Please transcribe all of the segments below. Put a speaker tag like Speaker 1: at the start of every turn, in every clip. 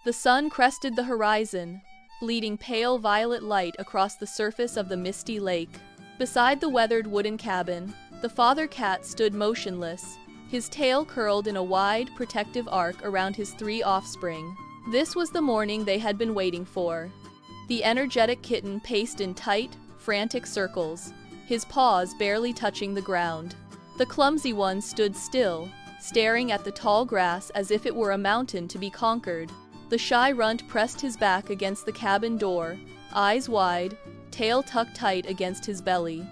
Speaker 1: The sun crested the horizon, bleeding pale violet light across the surface of the misty lake. Beside the weathered wooden cabin, the father cat stood motionless, his tail curled in a wide, protective arc around his 3 offspring. This was the morning they had been waiting for. The energetic kitten paced in tight, frantic circles, his paws barely touching the ground. The clumsy one stood still, staring at the tall grass as if it were a mountain to be conquered. The shy runt pressed his back against the cabin door, eyes wide, tail tucked tight against his belly.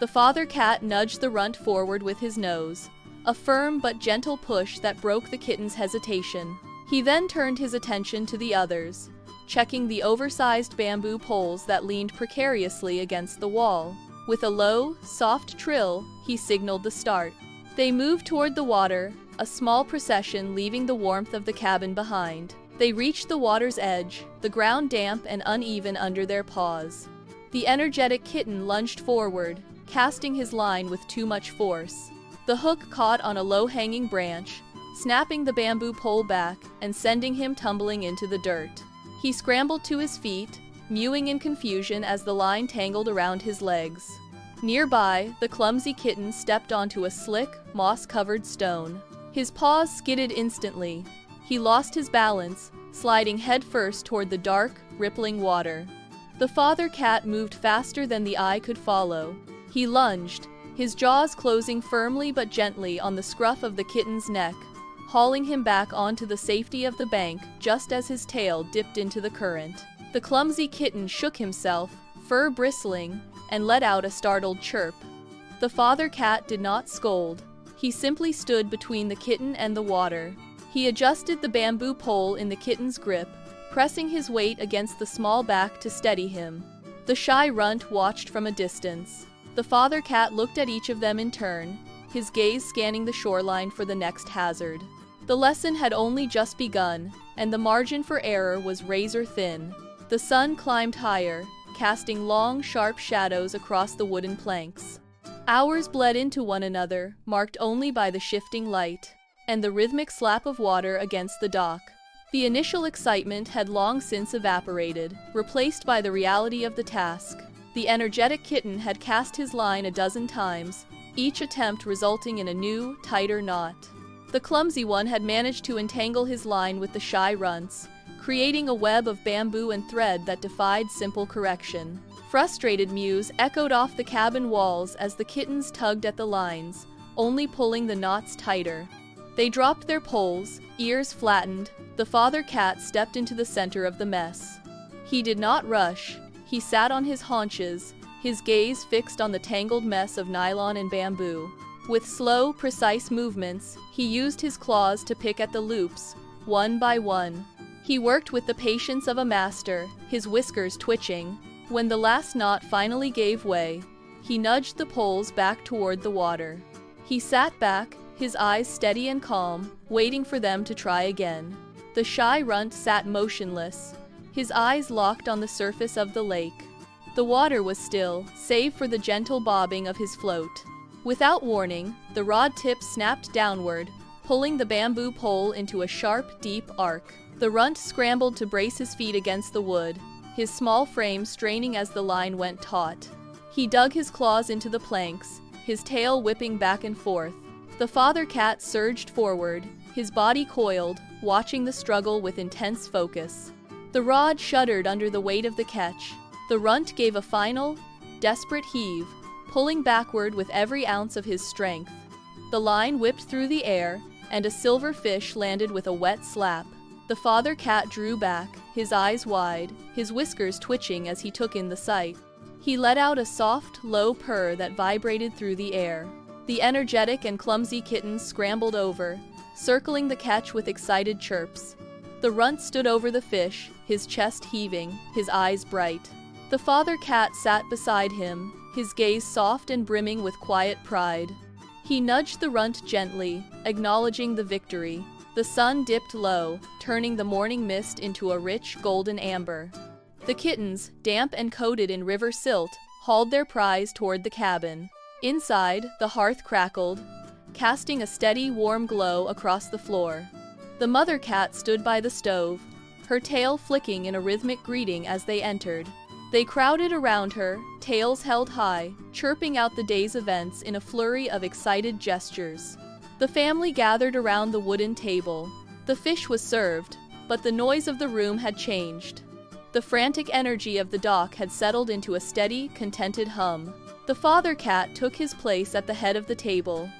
Speaker 1: The father cat nudged the runt forward with his nose, a firm but gentle push that broke the kitten's hesitation. He then turned his attention to the others, checking the oversized bamboo poles that leaned precariously against the wall. With a low, soft trill, he signaled the start. They moved toward the water, a small procession leaving the warmth of the cabin behind. They reached the water's edge, the ground damp and uneven under their paws. The energetic kitten lunged forward, casting his line with too much force. The hook caught on a low-hanging branch, snapping the bamboo pole back and sending him tumbling into the dirt. He scrambled to his feet, mewing in confusion as the line tangled around his legs. Nearby, the clumsy kitten stepped onto a slick, moss-covered stone. His paws skidded instantly. He lost his balance, sliding headfirst toward the dark, rippling water. The father cat moved faster than the eye could follow. He lunged, his jaws closing firmly but gently on the scruff of the kitten's neck, hauling him back onto the safety of the bank just as his tail dipped into the current. The clumsy kitten shook himself, fur bristling, and let out a startled chirp. The father cat did not scold. He simply stood between the kitten and the water. He adjusted the bamboo pole in the kitten's grip, pressing his weight against the small back to steady him. The shy runt watched from a distance. The father cat looked at each of them in turn, his gaze scanning the shoreline for the next hazard. The lesson had only just begun, and the margin for error was razor thin. The sun climbed higher, casting long, sharp shadows across the wooden planks. Hours bled into one another, marked only by the shifting light and the rhythmic slap of water against the dock. The initial excitement had long since evaporated, replaced by the reality of the task. The energetic kitten had cast his line a dozen times, each attempt resulting in a new, tighter knot. The clumsy one had managed to entangle his line with the shy runts, creating a web of bamboo and thread that defied simple correction. Frustrated mews echoed off the cabin walls as the kittens tugged at the lines, only pulling the knots tighter. They dropped their poles, ears flattened. The father cat stepped into the center of the mess. He did not rush. He sat on his haunches, his gaze fixed on the tangled mess of nylon and bamboo. With slow, precise movements, he used his claws to pick at the loops, one by one. He worked with the patience of a master, his whiskers twitching. When the last knot finally gave way, he nudged the poles back toward the water. He sat back, his eyes steady and calm, waiting for them to try again. The shy runt sat motionless, his eyes locked on the surface of the lake. The water was still, save for the gentle bobbing of his float. Without warning, the rod tip snapped downward, pulling the bamboo pole into a sharp, deep arc. The runt scrambled to brace his feet against the wood, his small frame straining as the line went taut. He dug his claws into the planks, his tail whipping back and forth. The father cat surged forward, his body coiled, watching the struggle with intense focus. The rod shuddered under the weight of the catch. The runt gave a final, desperate heave, pulling backward with every ounce of his strength. The line whipped through the air, and a silver fish landed with a wet slap. The father cat drew back, his eyes wide, his whiskers twitching as he took in the sight. He let out a soft, low purr that vibrated through the air. The energetic and clumsy kitten scrambled over, circling the catch with excited chirps. The runt stood over the fish, his chest heaving, his eyes bright. The father cat sat beside him, his gaze soft and brimming with quiet pride. He nudged the runt gently, acknowledging the victory. The sun dipped low, turning the morning mist into a rich, golden amber. The kittens, damp and coated in river silt, hauled their prize toward the cabin. Inside, the hearth crackled, casting a steady, warm glow across the floor. The mother cat stood by the stove, her tail flicking in a rhythmic greeting as they entered. They crowded around her, tails held high, chirping out the day's events in a flurry of excited gestures. The family gathered around the wooden table. The fish was served, but the noise of the room had changed. The frantic energy of the dock had settled into a steady, contented hum. The father cat took his place at the head of the table.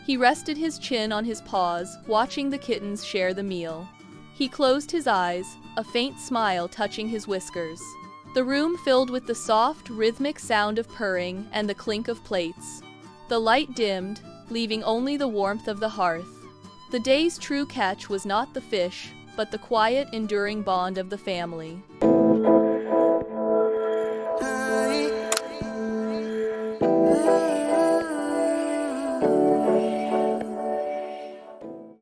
Speaker 1: He rested his chin on his paws, watching the kittens share the meal. He closed his eyes, a faint smile touching his whiskers. The room filled with the soft, rhythmic sound of purring and the clink of plates. The light dimmed, leaving only the warmth of the hearth. The day's true catch was not the fish, but the quiet, enduring bond of the family.